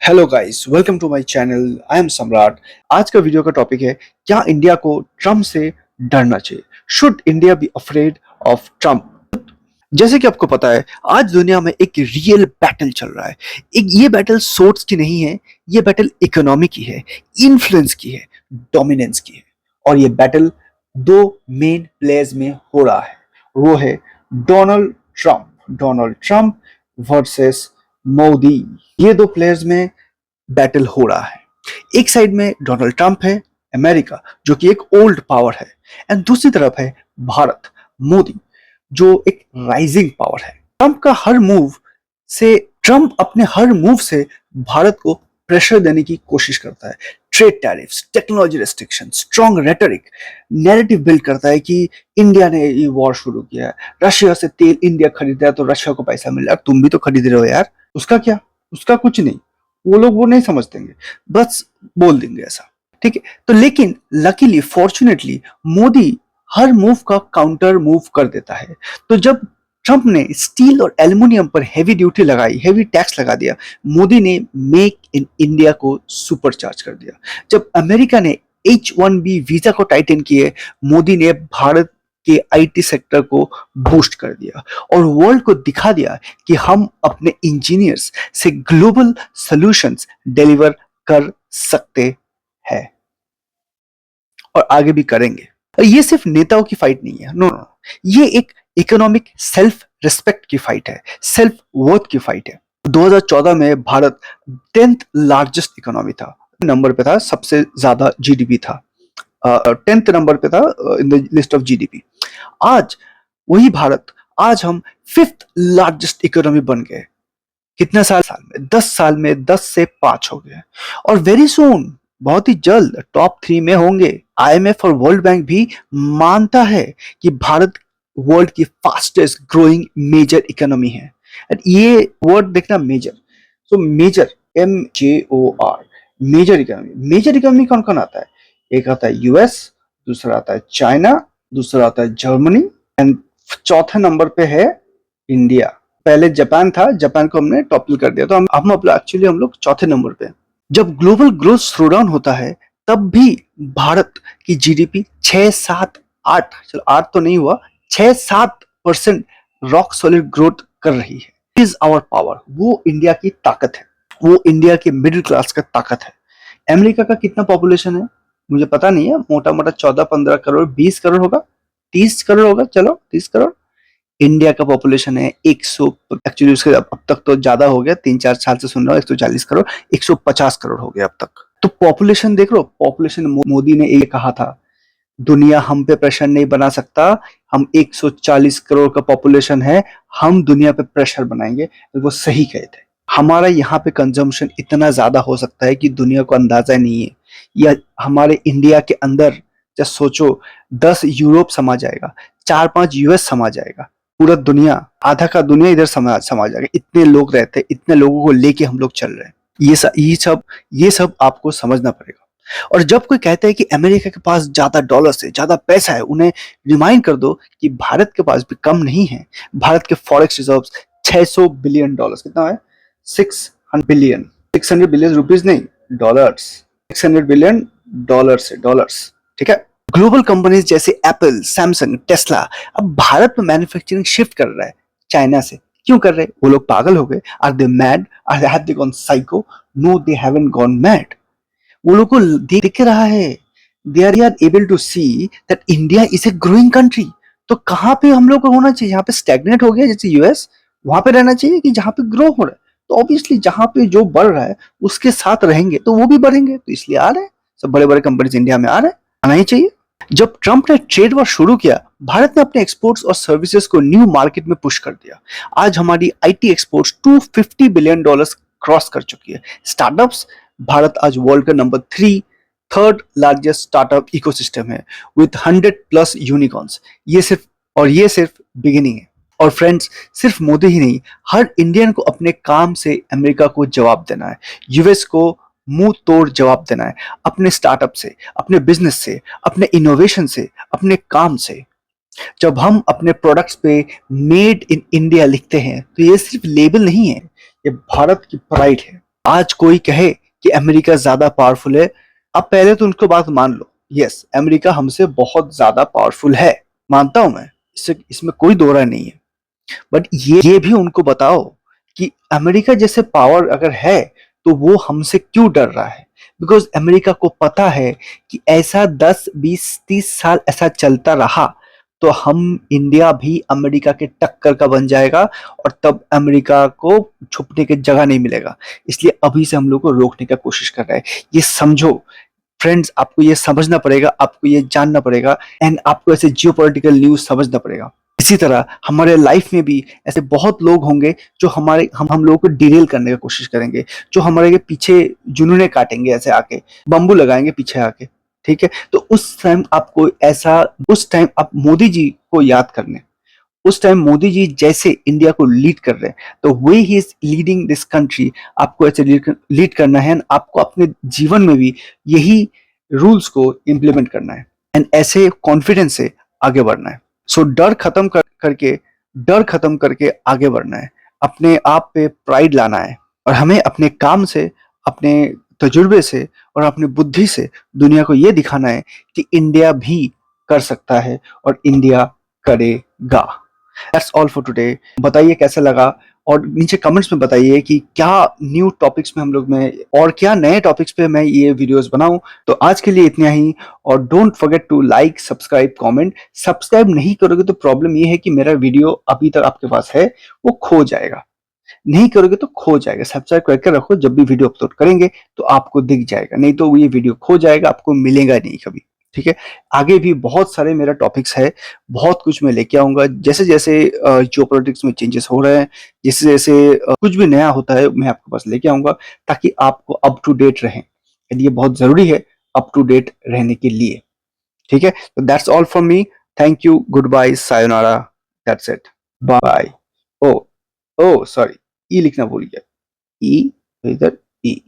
Hello guys, welcome to my channel. I am Samrat. आज का video का टॉपिक है, क्या इंडिया को ट्रम्प से डरना चाहिए? Should India be afraid of Trump? जैसे कि आपको पता है, आज दुनिया में एक रियल बैटल चल रहा है। एक ये बैटल सोर्स की नहीं है, ये बैटल इकोनॉमी की है, इन्फ्लुएंस की है, डोमिनेंस की है। और ये बैटल दो मेन प्लेयर्स में हो रहा है। वो है डोनाल्ड ट्रम्प वर्सेस मोदी। ये दो प्लेयर्स में बैटल हो रहा है। एक साइड में डोनाल्ड ट्रंप है, अमेरिका, जो कि एक ओल्ड पावर है, एंड दूसरी तरफ है भारत, मोदी, जो एक राइजिंग पावर है। ट्रंप अपने हर मूव से भारत को प्रेशर देने की कोशिश करता है। Trade tariffs, technology restriction, strong rhetoric, narrative build करता है कि इंडिया ने ये वॉर शुरू किया है, रशिया से तेल इंडिया खरीदा है तो रशिया को पैसा मिल रहा है, तुम भी तो खरीद रहे हो यार, उसका क्या? उसका कुछ नहीं। वो लोग वो नहीं समझ देंगे, बस बोल देंगे ऐसा। ठीक है, तो लेकिन लकीली फॉर्चुनेटली मोदी हर मूव का काउंटर मूव कर देता है। तो जब ट्रंप ने स्टील और एल्युमिनियम पर हेवी ड्यूटी लगाई, हेवी टैक्स लगा दिया, मोदी ने मेक इन इंडिया को सुपर चार्ज कर दिया। जब अमेरिका ने H1B वीजा को टाइटन किए, मोदी ने भारत के आईटी सेक्टर को बूस्ट कर दिया और वर्ल्ड को दिखा दिया कि हम अपने इंजीनियर्स से ग्लोबल सॉल्यूशंस डिलीवर कर सकते हैं और आगे भी करेंगे। ये सिर्फ नेताओं की फाइट नहीं है, नो नो, ये एक इकोनॉमिक सेल्फ रिस्पेक्ट की फाइट है, सेल्फ वर्थ की फाइट है। 2014 में भारत 10th लार्जेस्ट इकोनॉमी था, नंबर पे था, सबसे ज्यादा जीडीपी था, 10th नंबर पे था in the list of GDP. आज वही भारत, आज हम 5th लार्जेस्ट इकोनॉमी बन गए। कितने साल में? 10 साल में 10 से 5 हो गए, और वेरी सून, बहुत ही जल्द टॉप 3 में होंगे। आईएमएफ और वर्ल्ड बैंक भी मानता है कि भारत वर्ल्ड की फास्टेस्ट ग्रोइंग मेजर इकोनॉमी है। एंड ये वर्ड देखना, major, so major, MJOR, major economy कौन कौन आता है? एक आता है यूएस, दूसरा आता है चाइना, दूसरा आता है जर्मनी, एंड चौथे नंबर पे है इंडिया। पहले जापान था, जापान को हमने टॉपल कर दिया, तो हम लोग चौथे नंबर पे। जब ग्लोबल ग्रोथ स्लो डाउन होता है, तब भी भारत की जीडीपी 6-7-8, चलो 8 तो नहीं हुआ, 6-7% रॉक सॉलिड ग्रोथ कर रही है। इज आवर पावर, वो इंडिया की ताकत है, वो इंडिया के मिडिल क्लास का ताकत है। अमेरिका का कितना पॉपुलेशन है मुझे पता नहीं है, मोटा मोटा 14-15 करोड़, 20 करोड़ होगा, 30 करोड़ होगा, चलो 30 करोड़। इंडिया का पॉपुलेशन है 100, एक्चुअली उसके अब तक तो ज्यादा हो गया, 3-4 साल से सुन रहा हूँ, 140 करोड़, 150 करोड़ हो गया अब तक। तो पॉपुलेशन देख लो, पॉपुलेशन मोदी ने ये कहा था, दुनिया हम पे प्रेशर नहीं बना सकता, हम 140 करोड़ का पॉपुलेशन है, हम दुनिया पे प्रेशर बनाएंगे। तो वो सही कहे थे। हमारा यहाँ पे कंजम्पशन इतना ज्यादा हो सकता है कि दुनिया को अंदाजा नहीं है। या हमारे इंडिया के अंदर जब सोचो, 10 यूरोप समा जाएगा, 4-5 यूएस समा जाएगा, पूरा दुनिया, आधा का दुनिया इधर समा जाएगा। इतने लोग रहते हैं, इतने लोगों को लेके हम लोग चल रहे हैं। ये सब आपको समझना पड़ेगा। और जब कोई कहता है कि अमेरिका के पास ज्यादा डॉलर्स है, ज्यादा पैसा है, उन्हें रिमाइंड कर दो कि भारत के पास भी कम नहीं है। भारत के फॉरेक्स रिजर्व्स $600 बिलियन, कितना है? 600 बिलियन, 600 बिलियन रुपीज नहीं, डॉलर्स, 600 बिलियन डॉलर्स, ठीक है। ग्लोबल कंपनीज जैसे एप्पल, सैमसंग, टेस्ला अब भारत में मैन्युफैक्चरिंग शिफ्ट कर रहा है चाइना से। क्यों कर रहे हैं? वो लोग पागल हो गए? Are they mad? Are they have they gone psycho? No, they haven't gone mad. वो लोग को दिख रहा है, they are able to see that India is a growing country. तो कहाँ पे हम लोग को होना चाहिए? यहाँ पे स्टैग्नेट हो गया जैसे यूएस, वहां पे रहना चाहिए कि जहाँ पे ग्रो हो रहा है? तो ऑब्वियसली जहाँ पे जो बढ़ रहा है उसके साथ रहेंगे तो वो भी बढ़ेंगे, तो इसलिए आ रहे हैं सब बड़े बड़े कंपनीज इंडिया में, आ रहे हैं, आना ही चाहिए। जब ट्रंप ने ट्रेड वॉर शुरू किया, भारत ने अपने एक्सपोर्ट्स और सर्विसेज को न्यू मार्केट में पुश कर दिया। आज हमारी आईटी एक्सपोर्ट्स $250 बिलियन क्रॉस कर चुकी है। स्टार्टअप्स, भारत आज वर्ल्ड का number 3 third largest startup ecosystem है विथ 100+ यूनिकॉर्न्स। ये सिर्फ बिगिनिंग है। और फ्रेंड्स, सिर्फ मोदी ही नहीं, हर इंडियन को अपने काम से अमेरिका को जवाब देना है, यूएस को मुंह तोड़ जवाब देना है, अपने स्टार्टअप से, अपने बिजनेस से, अपने इनोवेशन से, अपने काम से। जब हम अपने प्रोडक्ट्स पे मेड इन इंडिया लिखते हैं, तो ये सिर्फ लेबल नहीं है, ये भारत की प्राइड है। आज कोई कहे कि अमेरिका ज्यादा पावरफुल है, आप पहले तो उनको बात मान लो। यस, अमेरिका हमसे बहुत ज्यादा पावरफुल है, मानता हूं मैं, इससे इसमें कोई दो राय नहीं है। बट ये भी उनको बताओ कि अमेरिका जैसे पावर अगर है तो वो हमसे क्यों डर रहा है। बिकॉज अमेरिका को पता है कि ऐसा 10 20 30 साल ऐसा चलता रहा तो हम इंडिया भी अमेरिका के टक्कर का बन जाएगा, और तब अमेरिका को छुपने की जगह नहीं मिलेगा। इसलिए अभी से हम लोग को रोकने का कोशिश कर रहा है। ये समझो फ्रेंड्स, आपको ये समझना पड़ेगा, आपको ये जानना पड़ेगा, एंड आपको ऐसे जियोपॉलिटिकल न्यूज समझना पड़ेगा। इसी तरह हमारे लाइफ में भी ऐसे बहुत लोग होंगे जो हम लोगों को डिरेल करने की कोशिश करेंगे, जो हमारे के पीछे जुनूने काटेंगे, ऐसे आके बम्बू लगाएंगे पीछे आके। ठीक है, तो उस टाइम आप मोदी जी को याद करने, उस टाइम मोदी जी जैसे इंडिया को लीड कर रहे हैं, तो वे ही इज लीडिंग दिस कंट्री, आपको ऐसे लीड करना है, आपको अपने जीवन में भी यही रूल्स को इम्प्लीमेंट करना है, एंड ऐसे कॉन्फिडेंस से आगे बढ़ना है। सो डर खत्म करके आगे बढ़ना है, अपने आप पे प्राइड लाना है, और हमें अपने काम से, अपने तजुर्बे से और अपनी बुद्धि से दुनिया को ये दिखाना है कि इंडिया भी कर सकता है और इंडिया करेगा। That's all for today. बताइए कैसा लगा, और नीचे कमेंट्स में बताइए कि क्या न्यू टॉपिक्स में हम लोग में, और क्या नए टॉपिक्स पे मैं ये वीडियोस बनाऊं। तो आज के लिए इतना ही, और don't forget to like, subscribe, comment. Subscribe नहीं करोगे तो प्रॉब्लम ये है कि मेरा वीडियो अभी तक आपके पास है वो खो जाएगा, नहीं करोगे तो खो जाएगा। सब्सक्राइब करके रखो, जब भी वीडियो अपलोड करेंगे तो आपको दिख जाएगा, नहीं तो ये वीडियो खो जाएगा, आपको मिलेगा नहीं कभी। ठीक है, आगे भी बहुत सारे मेरा टॉपिक्स है, बहुत कुछ मैं लेके आऊंगा, जैसे जैसे जियोपॉलिटिक्स में चेंजेस हो रहे हैं, जैसे जैसे कुछ भी नया होता है मैं आपके पास लेके आऊंगा, ताकि आपको अप टू डेट रहें, ये बहुत जरूरी है अप टू डेट रहने के लिए। ठीक है, तो that's all for me. Thank you, good bye, सायोनारा, that's it, bye. Oh, oh sorry, E लिखना भूल गया, ई, इधर ई।